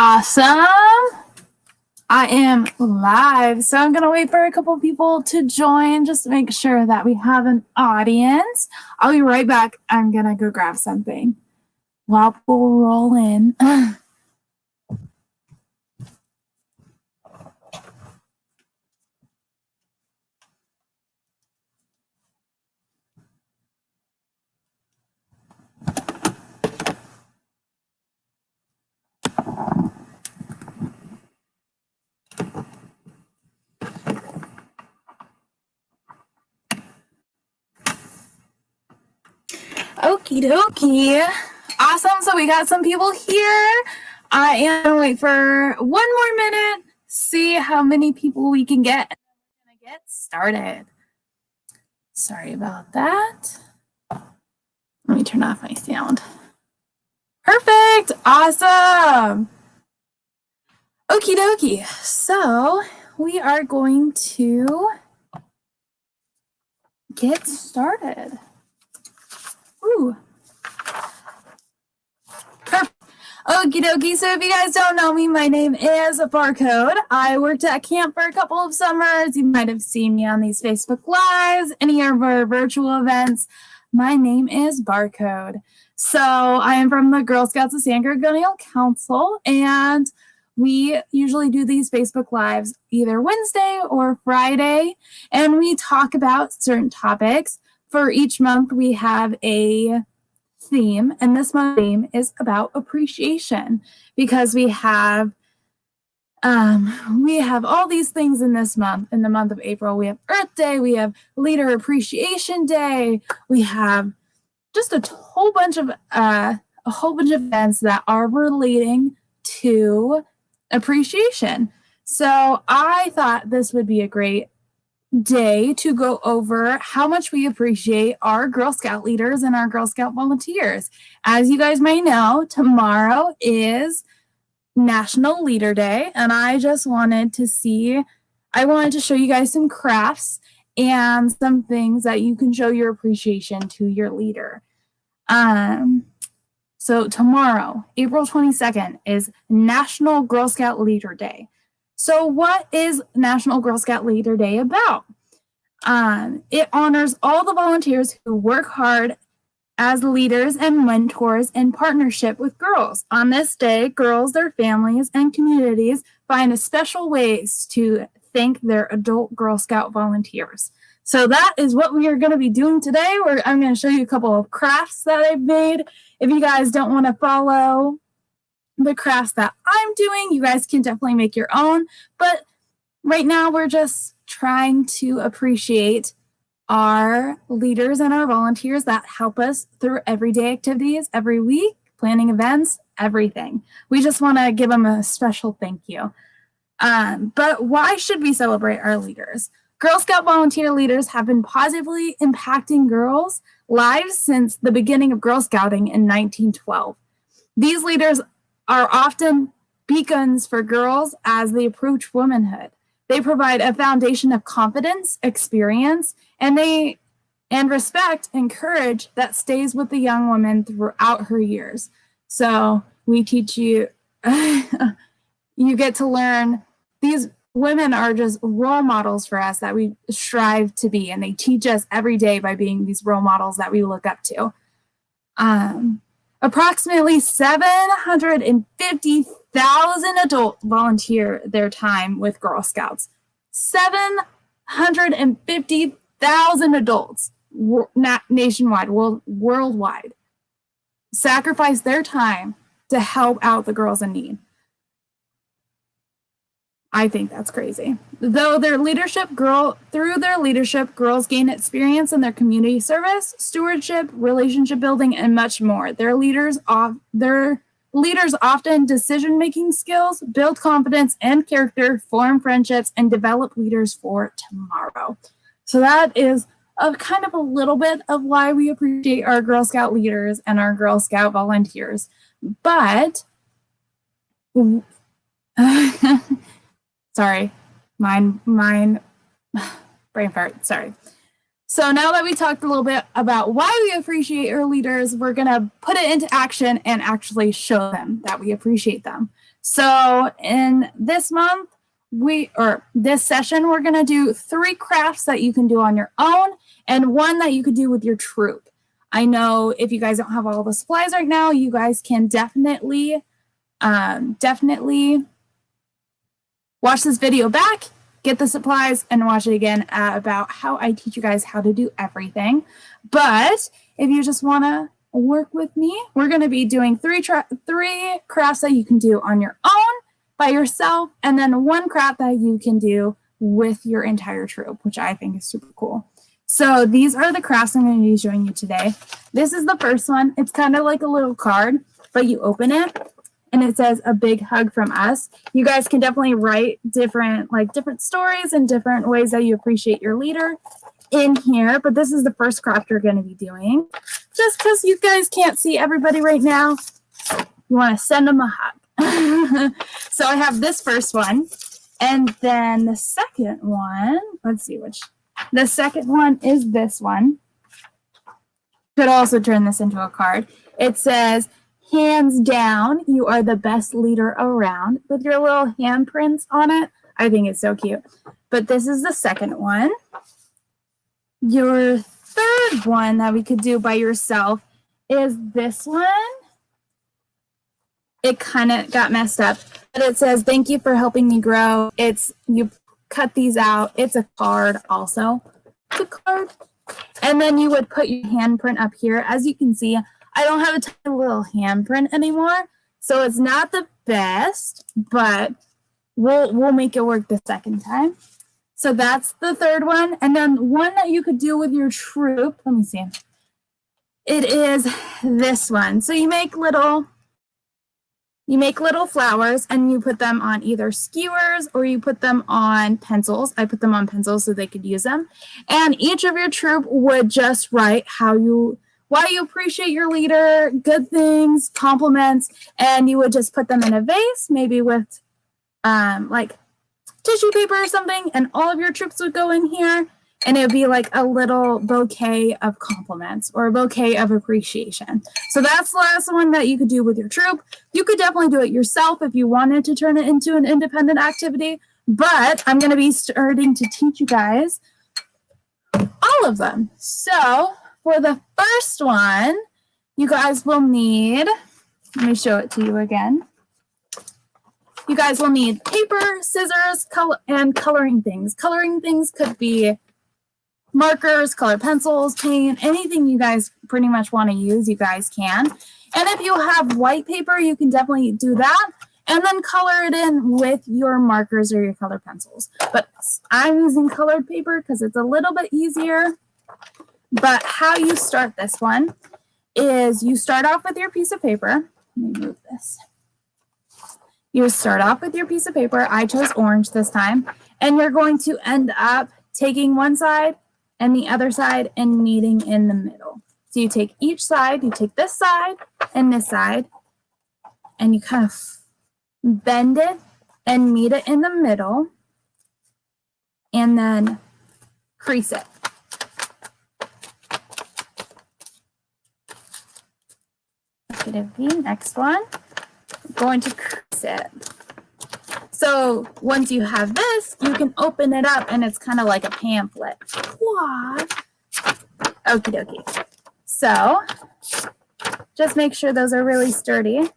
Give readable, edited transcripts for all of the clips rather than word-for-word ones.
Awesome. I am live, so I'm going to wait for a couple people to join just to make sure that we have an audience. I'll be right back. I'm going to go grab something while people roll in. Okie dokie. Awesome. So we got some people here. I am going to wait for one more minute, see how many people we can get, and we're going to get started. Sorry about that. Let me turn off my sound. Perfect. Awesome. Okie dokie. So we are going to get started. Ooh. Perfect. Okie dokie. So if you guys don't know me, my name is Barcode. I worked at camp for a couple of summers. You might have seen me on these Facebook Lives, any of our virtual events. My name is Barcode. So I am from the Girl Scouts of San Gorgonio Council, and we usually do these Facebook Lives either Wednesday or Friday, and we talk about certain topics. For each month, we have a theme, and this month's theme is about appreciation, because we have all these things in this month. In the month of April, we have Earth Day, we have Leader Appreciation Day, we have just a whole bunch of events that are relating to appreciation. So I thought this would be a great day to go over how much we appreciate our Girl Scout leaders and our Girl Scout volunteers. As you guys may know, tomorrow is National Leader Day, and I wanted to show you guys some crafts and some things that you can show your appreciation to your leader. So tomorrow, April 22nd, is National Girl Scout Leader Day. So what is National Girl Scout Leader Day about? It honors all the volunteers who work hard as leaders and mentors in partnership with girls. On this day, girls, their families, and communities find special ways to thank their adult Girl Scout volunteers. So that is what we are going to be doing today. I'm going to show you a couple of crafts that I've made. If you guys don't want to follow the crafts that I'm doing, you guys can definitely make your own. But right now, we're just trying to appreciate our leaders and our volunteers that help us through everyday activities every week, planning events, everything. We just want to give them a special thank you. But why should we celebrate our leaders? Girl Scout volunteer leaders have been positively impacting girls' lives since the beginning of Girl Scouting in 1912. These leaders are often beacons for girls as they approach womanhood. They provide a foundation of confidence, experience, and respect and courage that stays with the young woman throughout her years. So we teach you, you get to learn, these women are just role models for us that we strive to be, and they teach us every day by being these role models that we look up to. Approximately 750,000 adults volunteer their time with Girl Scouts. 750,000 adults nationwide, worldwide, sacrifice their time to help out the girls in need. I think that's crazy. Through their leadership, girls gain experience in their community service, stewardship, relationship building, and much more. Their leaders often decision-making skills, build confidence and character, form friendships, and develop leaders for tomorrow. So that is kind of a little bit of why we appreciate our Girl Scout leaders and our Girl Scout volunteers. But sorry, brain fart, sorry. So now that we talked a little bit about why we appreciate our leaders, we're going to put it into action and actually show them that we appreciate them. So in this month, this session, we're going to do 3 crafts that you can do on your own and 1 that you could do with your troop. I know if you guys don't have all the supplies right now, you guys can definitely watch this video back, get the supplies, and watch it again about how I teach you guys how to do everything. But if you just want to work with me, we're going to be doing 3 crafts that you can do on your own by yourself, and then 1 craft that you can do with your entire troop, which I think is super cool. So these are the crafts I'm going to be showing you today. This is the first one. It's kind of like a little card, but you open it and it says a big hug from us. You guys can definitely write different stories and different ways that you appreciate your leader in here, but this is the first craft you're going to be doing. Just because you guys can't see everybody right now, you want to send them a hug. So I have this first one, and then the second one, let's see which. The second one is this one. Could also turn this into a card. It says, hands down, you are the best leader around, with your little handprints on it. I think it's so cute. But this is the second one. Your third one that we could do by yourself is this one. It kind of got messed up, but it says, thank you for helping me grow. You cut these out. It's a card also. It's a card. And then you would put your handprint up here. As you can see, I don't have a tiny little handprint anymore, so it's not the best, but we'll make it work the second time. So that's the third one. And then one that you could do with your troop, let me see. It is this one. So you make little flowers and you put them on either skewers or you put them on pencils. I put them on pencils so they could use them. And each of your troop would just write why you appreciate your leader, good things, compliments, and you would just put them in a vase, maybe with like tissue paper or something, and all of your troops would go in here, and it would be like a little bouquet of compliments or a bouquet of appreciation. So that's the last one that you could do with your troop. You could definitely do it yourself if you wanted to turn it into an independent activity, but I'm going to be starting to teach you guys all of them. So for the first one, you guys will need, let me show it to you again. You guys will need paper, scissors, and coloring things. Coloring things could be markers, colored pencils, paint, anything you guys pretty much want to use, you guys can. And if you have white paper, you can definitely do that and then color it in with your markers or your colored pencils. But I'm using colored paper because it's a little bit easier. But how you start this one is you start off with your piece of paper. Let me move this. You start off with your piece of paper. I chose orange this time. And you're going to end up taking one side and the other side and meeting in the middle. So you take each side, you take this side, and you kind of bend it and meet it in the middle, and then crease it. Okay, next one, I'm going to crease it. So once you have this, you can open it up and it's kind of like a pamphlet. What? Okie dokie. So just make sure those are really sturdy.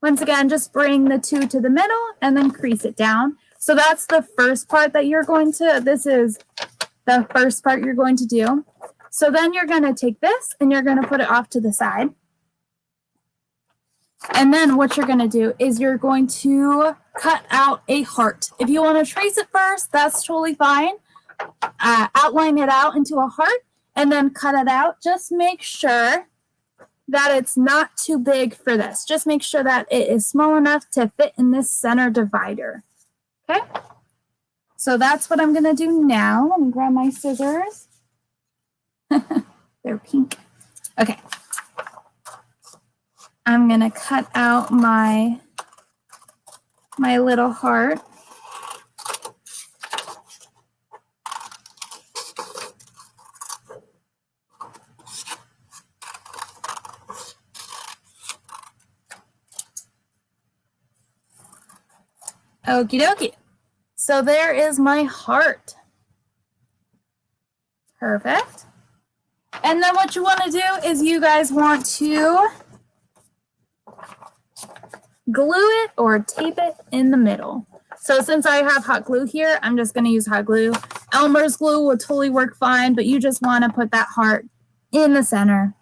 Once again, just bring the 2 to the middle and then crease it down. So that's the first part that this is the first part you're going to do. So then you're going to take this and you're going to put it off to the side. And then what you're going to do is you're going to cut out a heart. If you want to trace it first, that's totally fine. Outline it out into a heart and then cut it out. Just make sure that it's not too big for this. Just make sure that it is small enough to fit in this center divider. Okay? So that's what I'm going to do now. Let me grab my scissors. They're pink. Okay. I'm going to cut out my little heart. Okie dokie. So there is my heart. Perfect. And then what you want to do is you guys want to glue it or tape it in the middle. So since I have hot glue here, I'm just going to use hot glue. Elmer's glue will totally work fine, but you just want to put that heart in the center.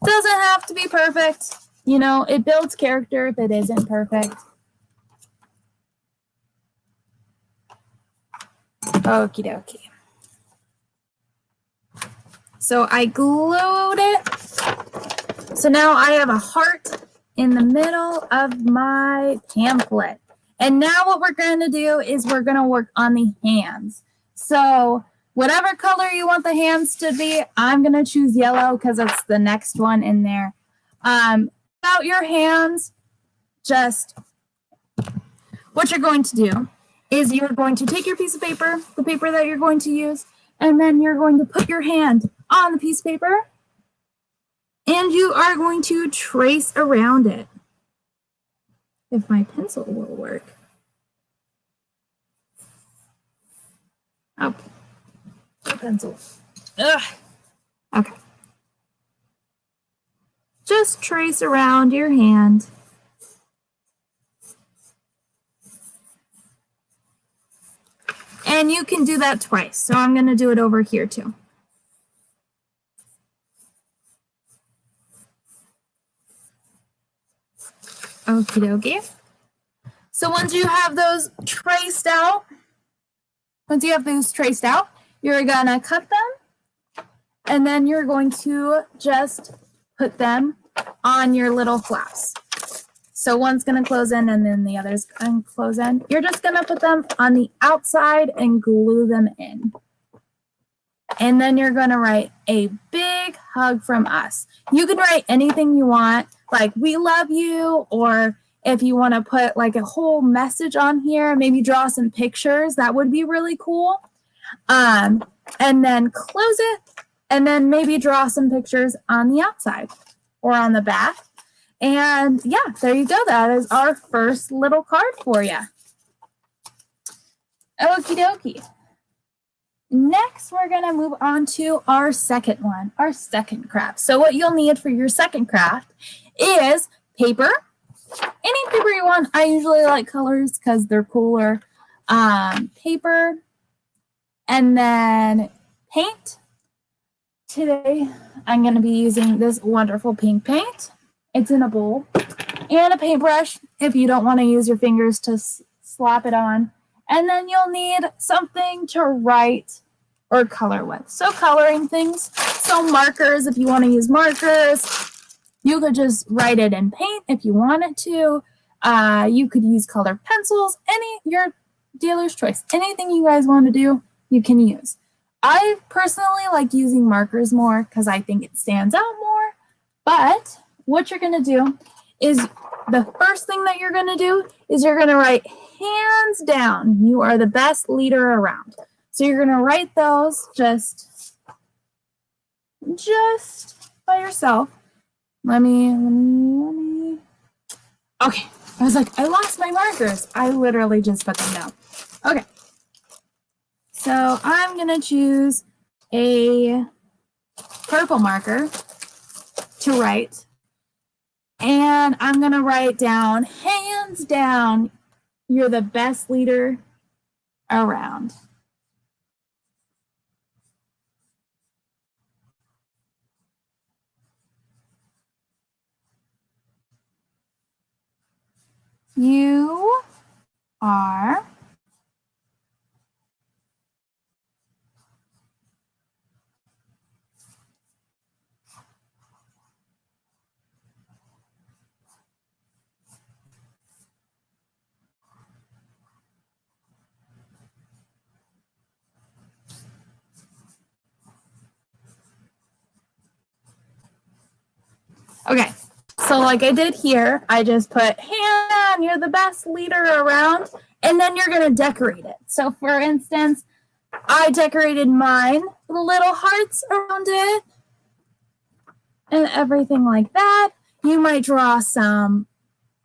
Doesn't have to be perfect. You know, it builds character if it isn't perfect. Okie dokie. So I glued it. So now I have a heart in the middle of my pamphlet. And now what we're going to do is we're going to work on the hands. So whatever color you want the hands to be, I'm going to choose yellow because it's the next one in there. About your hands, just what you're going to do is you're going to take your piece of paper, the paper that you're going to use, and then you're going to put your hand on the piece of paper, and you are going to trace around it. If my pencil will work. Oh, the pencil. Ugh. Okay. Just trace around your hand. And you can do that twice. So I'm going to do it over here too. Okie dokie. So once you have those traced out, you're going to cut them. And then you're going to just put them on your little flaps. So one's going to close in and then the other's going to close in. You're just going to put them on the outside and glue them in. And then you're going to write a big hug from us. You can write anything you want, like we love you, or if you want to put like a whole message on here, maybe draw some pictures, that would be really cool. And then close it, and then maybe draw some pictures on the outside or on the back. And yeah, there you go. That is our first little card for you. Okie dokie. Next, we're going to move on to our second one, our second craft. So what you'll need for your second craft is paper. Any paper you want. I usually like colors because they're cooler. Paper. And then paint. Today, I'm going to be using this wonderful pink paint. It's in a bowl. And a paintbrush if you don't want to use your fingers to slap it on. And then you'll need something to write or color with. So coloring things. So markers, if you want to use markers. You could just write it in paint if you wanted to. You could use colored pencils. Your dealer's choice. Anything you guys want to do, you can use. I personally like using markers more because I think it stands out more. But what you're going to do is the first thing that you're going to do is you're going to write hands down. You are the best leader around. So you're going to write those just by yourself. Let me. Okay. I was like, I lost my markers. I literally just put them down. Okay. So I'm going to choose a purple marker to write. And I'm going to write down, hands down, you're the best leader around. You are okay. So like I did here, I just put, hand, you're the best leader around, and then you're going to decorate it. So for instance, I decorated mine with little hearts around it and everything like that. You might draw some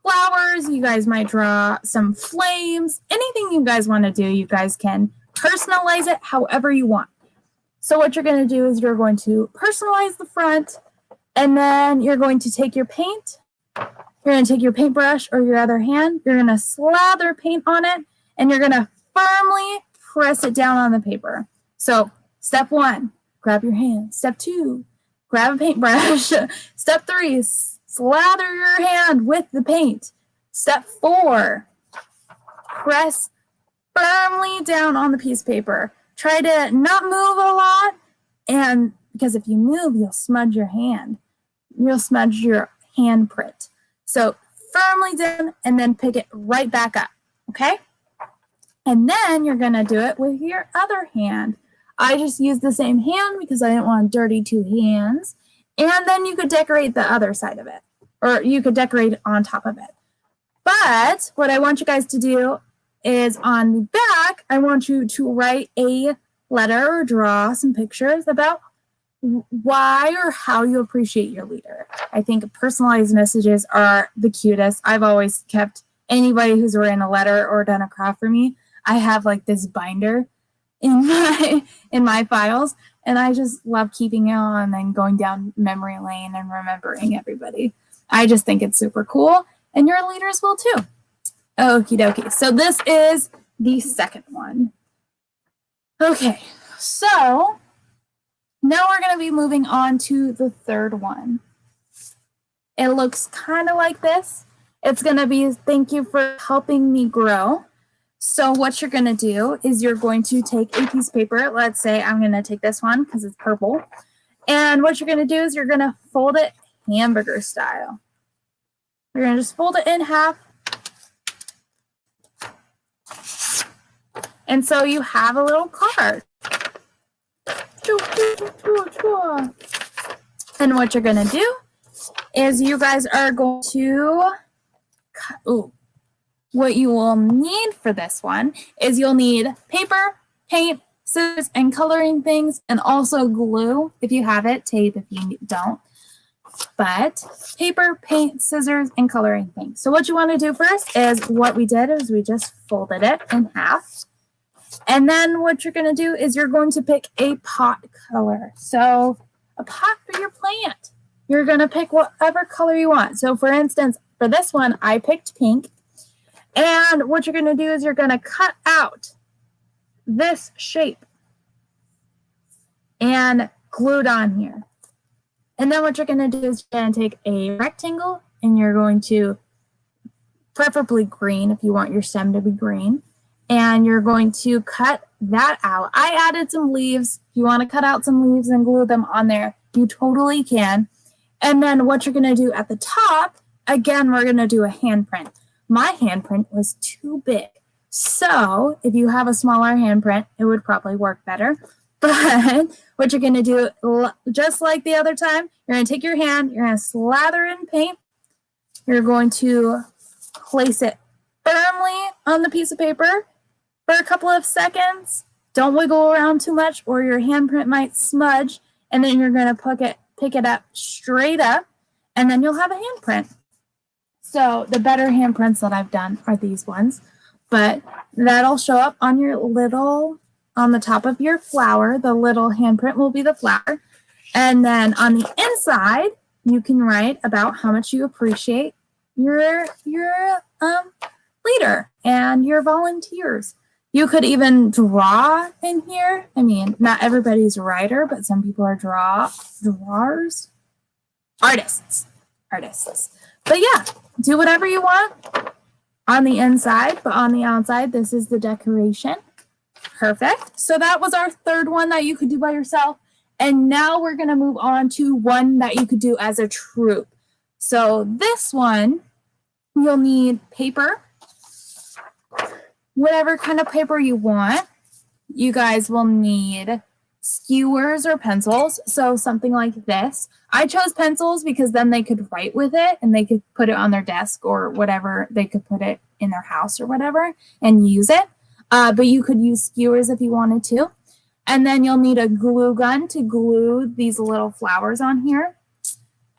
flowers. You guys might draw some flames. Anything you guys want to do, you guys can personalize it however you want. So what you're going to do is you're going to personalize the front, and then you're going to take your paint. You're going to take your paintbrush or your other hand. You're going to slather paint on it, and you're going to firmly press it down on the paper. So step 1, grab your hand. Step 2, grab a paintbrush. Step 3, slather your hand with the paint. Step 4, press firmly down on the piece of paper. Try to not move a lot, and because if you move, you'll smudge your hand. You'll smudge your handprint. So firmly down and then pick it right back up, okay? And then you're gonna do it with your other hand. I just used the same hand because I didn't want to dirty 2 hands. And then you could decorate the other side of it, or you could decorate on top of it. But what I want you guys to do is on the back, I want you to write a letter or draw some pictures about why or how you appreciate your leader. I think personalized messages are the cutest. I've always kept anybody who's written a letter or done a craft for me. I have like this binder in my files, and I just love keeping it on and then going down memory lane and remembering everybody. I just think it's super cool, and your leaders will too. Okie dokie. So this is the second one. Okay, so now we're going to be moving on to the third one. It looks kind of like this. It's going to be, thank you for helping me grow. So what you're going to do is you're going to take a piece of paper. Let's say I'm going to take this one because it's purple. And what you're going to do is you're going to fold it hamburger style. You're going to just fold it in half. And so you have a little card. And what you're going to do is you guys are going to, what you will need for this one is you'll need paper, paint, scissors, and coloring things, and also glue if you have it, tape if you don't. But paper, paint, scissors, and coloring things. So what you want to do first is what we did is we just folded it in half. And then what you're going to do is you're going to pick a pot color. So a pot for your plant. You're going to pick whatever color you want. So for instance, for this one, I picked pink. And what you're going to do is you're going to cut out this shape and glue it on here. And then what you're going to do is you're going to take a rectangle and you're going to, preferably green if you want your stem to be green, and you're going to cut that out. I added some leaves. If you want to cut out some leaves and glue them on there, you totally can. And then what you're going to do at the top, again, we're going to do a handprint. My handprint was too big. So if you have a smaller handprint, it would probably work better. But what you're going to do, just like the other time, you're going to take your hand, you're going to slather in paint. You're going to place it firmly on the piece of paper for a couple of seconds. Don't wiggle around too much or your handprint might smudge. And then you're going to pick it up straight up, and then you'll have a handprint. So the better handprints that I've done are these ones. But that'll show up on your little, on the top of your flower. The little handprint will be the flower. And then on the inside, you can write about how much you appreciate your leader and your volunteers. You could even draw in here. I mean, not everybody's a writer, but some people are drawers. Artists. But yeah, do whatever you want on the inside, but on the outside, this is the decoration. Perfect. So that was our third one that you could do by yourself. And now we're going to move on to one that you could do as a troupe. So this one, you'll need paper, whatever kind of paper you want. You guys will need skewers or pencils. So something like this. I chose pencils because then they could write with it and they could put it on their desk or whatever. They could put it in their house or whatever and use it. But you could use skewers if you wanted to. And then you'll need a glue gun to glue these little flowers on here.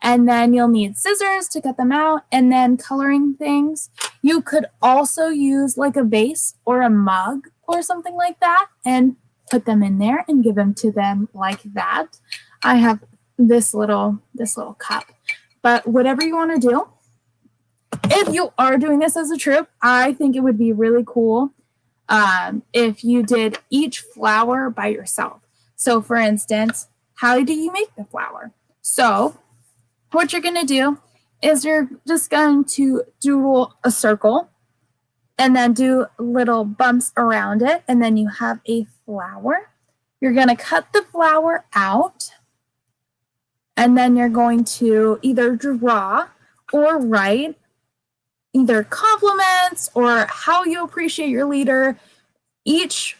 And then you'll need scissors to cut them out and then coloring things. You could also use like a vase or a mug or something like that and put them in there and give them to them like that. I have this little cup, but whatever you want to do. If you are doing this as a troop, I think it would be really cool if you did each flower by yourself. So for instance, how do you make the flower? So what you're going to do is you're just going to doodle a circle and then do little bumps around it. And then you have a flower. You're going to cut the flower out. And then you're going to either draw or write either compliments or how you appreciate your leader. Each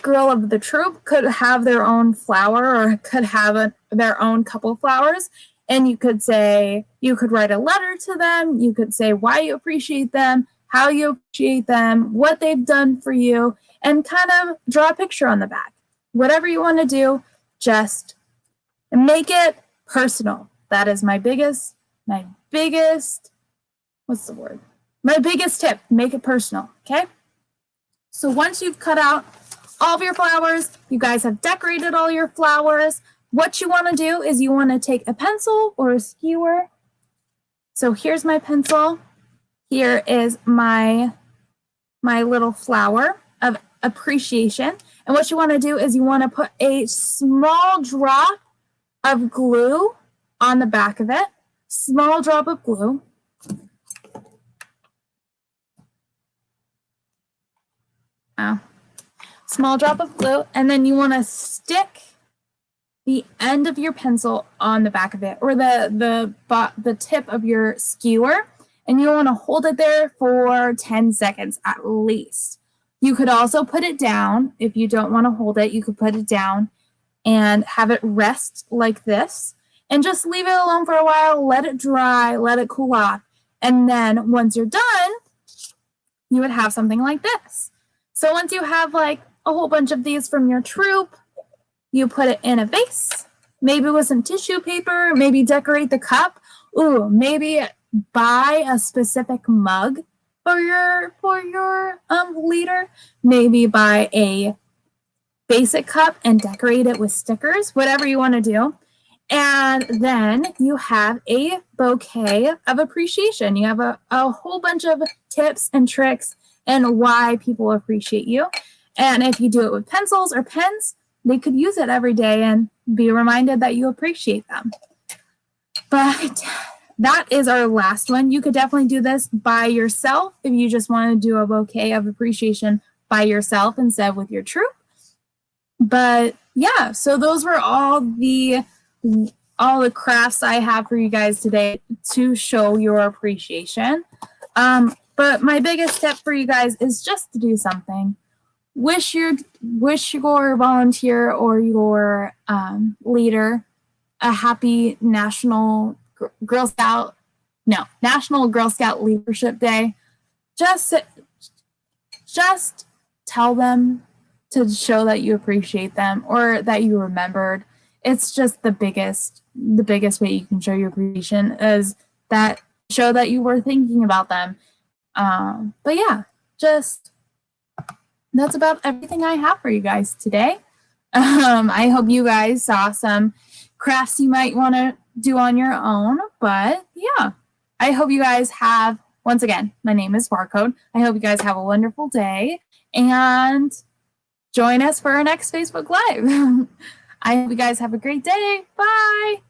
girl of the troop could have their own flower or could have their own couple flowers. And you could write a letter to them. You could say why you appreciate them, how you appreciate them, what they've done for you, and kind of draw a picture on the back. Whatever you want to do, just make it personal. That is my biggest tip. Make it personal, okay? So once you've cut out all of your flowers, you guys have decorated all your flowers, what you want to do is you want to take a pencil or a skewer. So here's my pencil. Here is my little flower of appreciation. And what you want to do is you want to put a small drop of glue on the back of it. Small drop of glue. Small drop of glue, and then you want to stick the end of your pencil on the back of it, or the tip of your skewer, and you want to hold it there for 10 seconds at least. You could also put it down. If you don't want to hold it, you could put it down and have it rest like this, and just leave it alone for a while, let it dry, let it cool off, and then once you're done, you would have something like this. So once you have like a whole bunch of these from your troop, you put it in a vase, maybe with some tissue paper, maybe decorate the cup. Ooh, maybe buy a specific mug for your leader. Maybe buy a basic cup and decorate it with stickers, whatever you want to do. And then you have a bouquet of appreciation. You have a whole bunch of tips and tricks and why people appreciate you. And if you do it with pencils or pens, they could use it every day and be reminded that you appreciate them. But that is our last one. You could definitely do this by yourself if you just want to do a bouquet of appreciation by yourself instead of with your troop. But yeah, so those were all the crafts I have for you guys today to show your appreciation. But my biggest tip for you guys is just to do something. Wish your volunteer or your leader a happy National Girl Scout Leadership Day. Just tell them to show that you appreciate them or that you remembered. It's just the biggest way you can show your appreciation is that show that you were thinking about them. But yeah, that's about everything I have for you guys today. I hope you guys saw some crafts you might want to do on your own. But yeah, I hope you guys have, once again, my name is Barcode. I hope you guys have a wonderful day and join us for our next Facebook Live. I hope you guys have a great day. Bye.